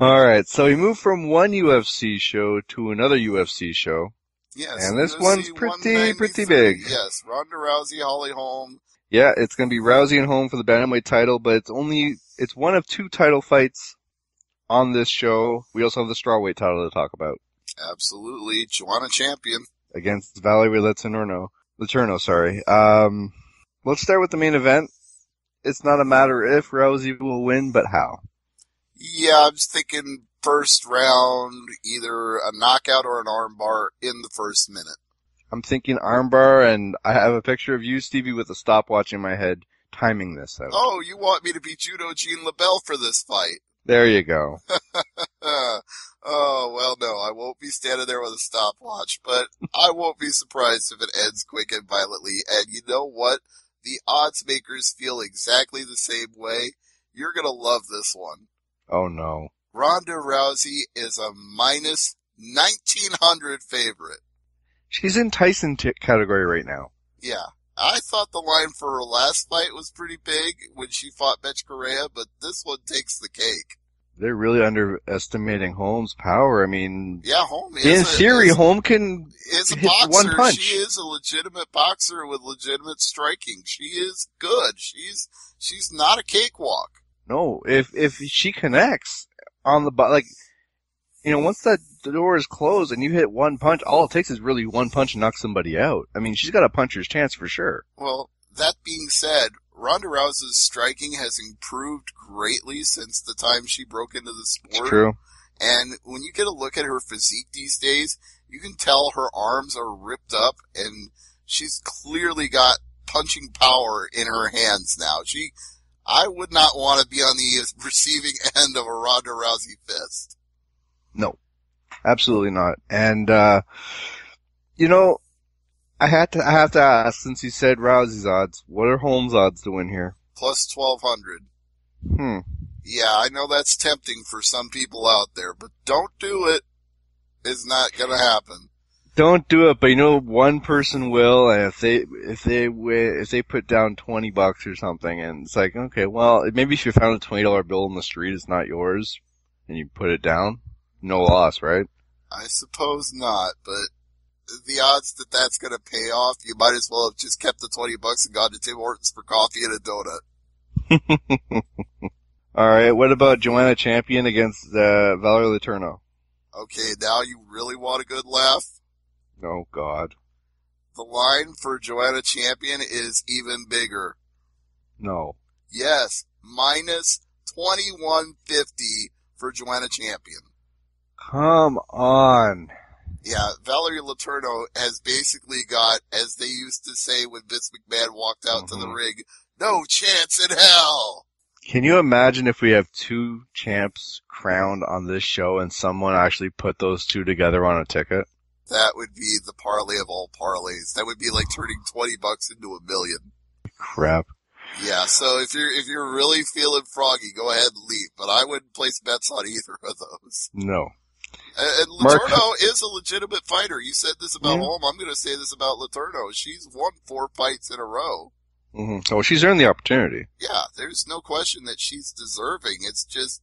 All right, so we moved from one UFC show to another UFC show. Yes, And this UFC one's pretty 193. big. Yes, Ronda Rousey, Holly Holm. Yeah, it's going to be Rousey and Holm for the bantamweight title, but it's one of two title fights on this show. We also have the strawweight title to talk about. Absolutely, Joanna champion. Against Valerie Letourneau, sorry. Let's start with the main event. It's not a matter if Rousey will win, but how. Yeah, I'm just thinking first round, either a knockout or an armbar in the first minute. I'm thinking armbar, and I have a picture of you, Stevie, with a stopwatch in my head, timing this out. Oh, you want me to be Judo Jean LaBelle for this fight? There you go. Oh, well, no, I won't be standing there with a stopwatch, but I won't be surprised if it ends quick and violently. And you know what? The odds makers feel exactly the same way. You're gonna love this one. Oh no. Ronda Rousey is a minus 1900 favorite. She's in Tyson category right now. Yeah. I thought the line for her last fight was pretty big when she fought Betch Correa, but this one takes the cake. They're really underestimating Holm's power. I mean, yeah, Holm is in theory, Holm can is a hit boxer. one punch. She is a legitimate boxer with legitimate striking. She is good. She's not a cakewalk. No, if she connects on the like, once that door is closed and you hit one punch, all it takes is really one punch to knock somebody out. I mean, she's got a puncher's chance for sure. Well, that being said, Ronda Rousey's striking has improved greatly since the time she broke into the sport. It's true. And when you get a look at her physique these days, you can tell her arms are ripped up and she's clearly got punching power in her hands now. I would not want to be on the receiving end of a Ronda Rousey fist. No, absolutely not. And, I have to ask, since you said Rousey's odds, what are Holm's odds to win here? Plus 1200. Yeah, I know that's tempting for some people out there, but don't do it. It's not gonna happen. Don't do it, but one person will, and if they put down $20 or something, and it's like, okay, well, maybe if you found a $20 bill in the street, it's not yours, and you put it down, no loss, right? I suppose not, but the odds that that's gonna pay off, you might as well have just kept the $20 and gone to Tim Hortons for coffee and a donut. Alright, what about Joanna Champion against Valerie Letourneau? Okay, now you really want a good laugh? Oh, God. The line for Joanna Champion is even bigger. No. Yes, minus 2150 for Joanna Champion. Come on. Yeah, Valerie Letourneau has basically got, as they used to say when Vince McMahon walked out to the ring, no chance in hell. Can you imagine if we have two champs crowned on this show and someone actually put those two together on a ticket? That would be the parlay of all parlays. That would be like turning $20 into $1 million. Crap. Yeah, so if you're really feeling froggy, go ahead and leave. But I wouldn't place bets on either of those. No. And Letourneau is a legitimate fighter. You said this about Holm. I'm going to say this about Letourneau. She's won 4 fights in a row. Mm-hmm. Oh, she's earned the opportunity. Yeah, there's no question that she's deserving. It's just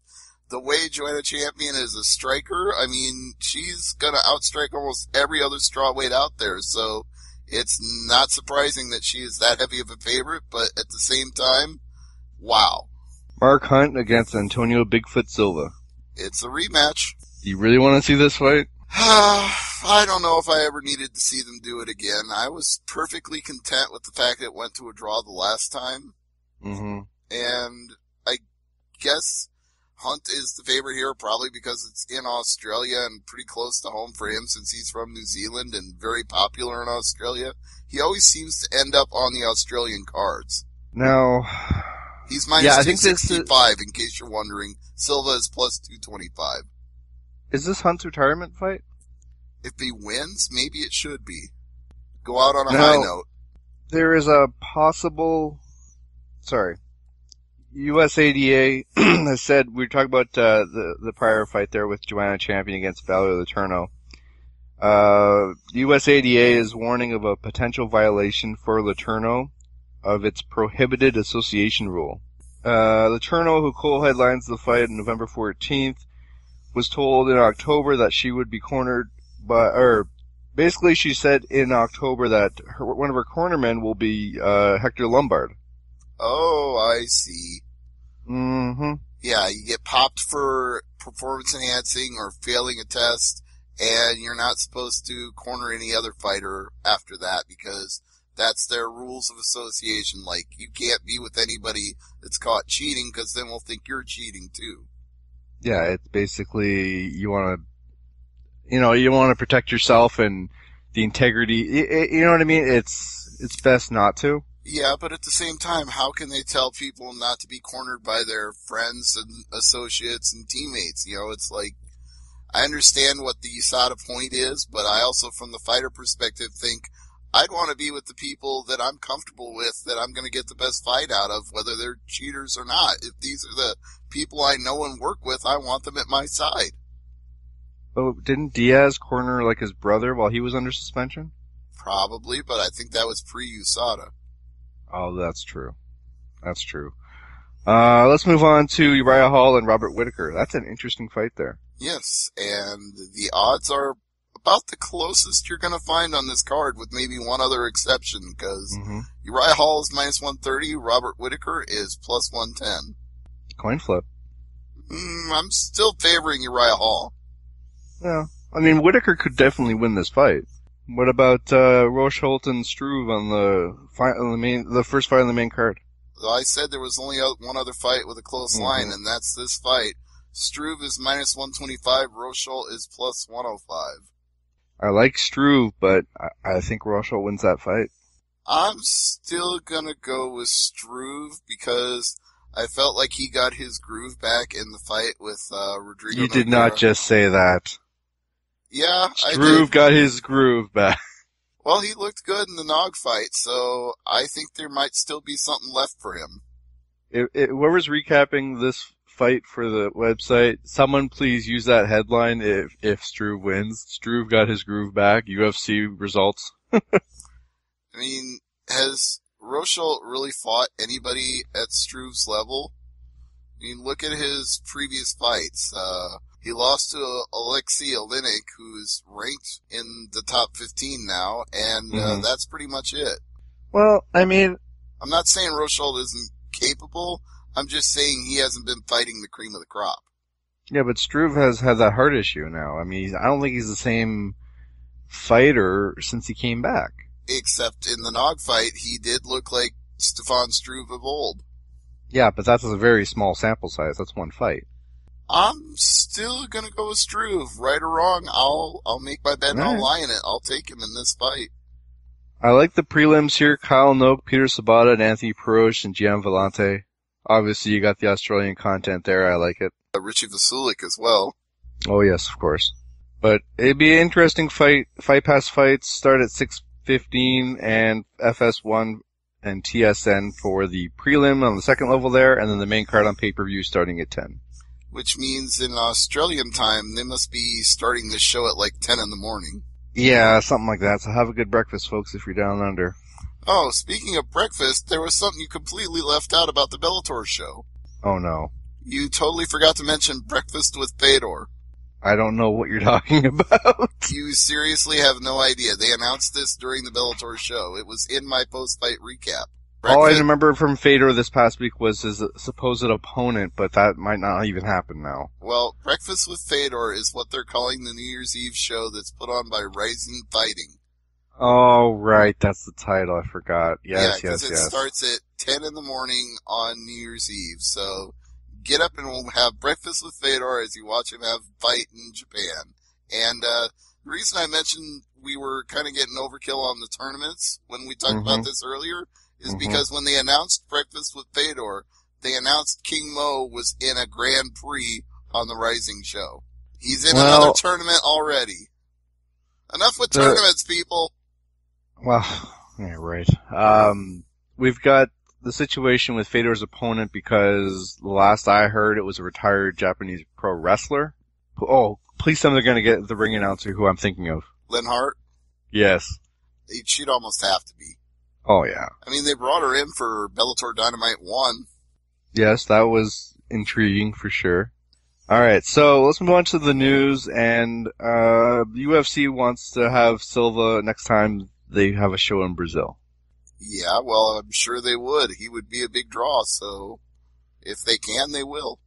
the way Joanna Champion is a striker. I mean, she's going to outstrike almost every other strawweight out there. So it's not surprising that she is that heavy of a favorite. But at the same time, wow. Mark Hunt against Antonio Bigfoot Silva. It's a rematch. Do you really want to see this fight? I don't know if I ever needed to see them do it again. I was perfectly content with the fact that it went to a draw the last time. Mm-hmm. And I guess Hunt is the favorite here, probably because it's in Australia and pretty close to home for him since he's from New Zealand and very popular in Australia. He always seems to end up on the Australian cards. Now, he's minus 265 in case you're wondering. Silva is plus 225. Is this Hunt's retirement fight? If he wins, maybe it should be. Go out on a high note. There is a possible... Sorry. USADA has said, we were talking about the prior fight there with Joanna Champion against Valerie Letourneau. The USADA is warning of a potential violation for Letourneau of its prohibited association rule. Letourneau, who co-headlines the fight on November 14th, was told in October that she would be cornered by, or basically she said in October that one of her cornermen will be Hector Lombard. Oh, I see. Mm-hmm. Yeah, you get popped for performance enhancing or failing a test, and you're not supposed to corner any other fighter after that because that's their rules of association. Like, you can't be with anybody that's caught cheating because then we'll think you're cheating too. Yeah, it's basically you want to protect yourself and the integrity. You know what I mean? It's best not to. Yeah, but at the same time, how can they tell people not to be cornered by their friends and associates and teammates? You know, it's like, I understand what the USADA point is, but I also, from the fighter perspective, think I'd want to be with the people that I'm comfortable with, that I'm going to get the best fight out of, whether they're cheaters or not. If these are the people I know and work with, I want them at my side. Oh, didn't Diaz corner like his brother while he was under suspension? Probably, but I think that was pre-USADA. Oh, that's true. That's true. Let's move on to Uriah Hall and Robert Whittaker. That's an interesting fight there. Yes, and the odds are about the closest you're going to find on this card, with maybe one other exception, because Uriah Hall is minus 130, Robert Whittaker is plus 110. Coin flip. I'm still favoring Uriah Hall. Yeah. I mean, Whittaker could definitely win this fight. What about Rochold and Struve on the first fight on the main card? I said there was only one other fight with a close line, and that's this fight. Struve is minus 125, Rochold is plus 105. I like Struve, but I think Rochold wins that fight. I'm still gonna go with Struve because I felt like he got his groove back in the fight with Rodrigo. You did not just say that. Yeah, Struve got his groove back. Well, he looked good in the Nog fight, so I think there might still be something left for him. Whoever's recapping this fight for the website, someone please use that headline if Struve wins. Struve got his groove back, UFC results. I mean, has Rochold really fought anybody at Struve's level? I mean, look at his previous fights. He lost to Alexei Oleinik, who's ranked in the top 15 now, and that's pretty much it. Well, I mean, I'm not saying Rochold isn't capable. I'm just saying he hasn't been fighting the cream of the crop. Yeah, but Struve has had that heart issue now. I mean, I don't think he's the same fighter since he came back. Except in the Nog fight, he did look like Stefan Struve of old. Yeah, but that's a very small sample size. That's one fight. I'm still gonna go with Struve. Right or wrong, I'll make my bet and I'll lie in it. I'll take him in this fight. I like the prelims here. Kyle Noak, Peter Sabata, and Anthony Perosh, and Gian Vellante. Obviously, you got the Australian content there. I like it. Richie Vasulik as well. Oh, yes, of course. But it'd be an interesting fight. Fight Pass fights start at 6:15 and FS1 and TSN for the prelim on the second level there, and then the main card on pay-per-view starting at 10. Which means in Australian time, they must be starting this show at like 10 in the morning. Yeah, something like that. So have a good breakfast, folks, if you're down under. Oh, speaking of breakfast, there was something you completely left out about the Bellator show. Oh, no. You totally forgot to mention Breakfast with Fedor. I don't know what you're talking about. You seriously have no idea. They announced this during the Bellator show. It was in my post-fight recap. All I remember from Fedor this past week was his supposed opponent, but that might not even happen now. Well, Breakfast with Fedor is what they're calling the New Year's Eve show that's put on by Rising Fighting. Oh, right. That's the title. I forgot. Yes, yeah, because it starts at 10 in the morning on New Year's Eve. So get up and we'll have Breakfast with Fedor as you watch him have a fight in Japan. And the reason I mentioned we were kind of getting overkill on the tournaments when we talked about this earlier is because when they announced Breakfast with Fedor, they announced King Mo was in a Grand Prix on the Rising show. He's in another tournament already. Enough with tournaments, people. Well, yeah, right. We've got the situation with Fedor's opponent because the last I heard it was a retired Japanese pro wrestler. Oh, please tell me they're going to get the ring announcer who I'm thinking of. Lynn Hart? Yes. She'd almost have to be. Oh, yeah. I mean, they brought her in for Bellator Dynamite 1. Yes, that was intriguing for sure. All right, so let's move on to the news. And UFC wants to have Silva next time they have a show in Brazil. Yeah, well, I'm sure they would. He would be a big draw, so if they can, they will.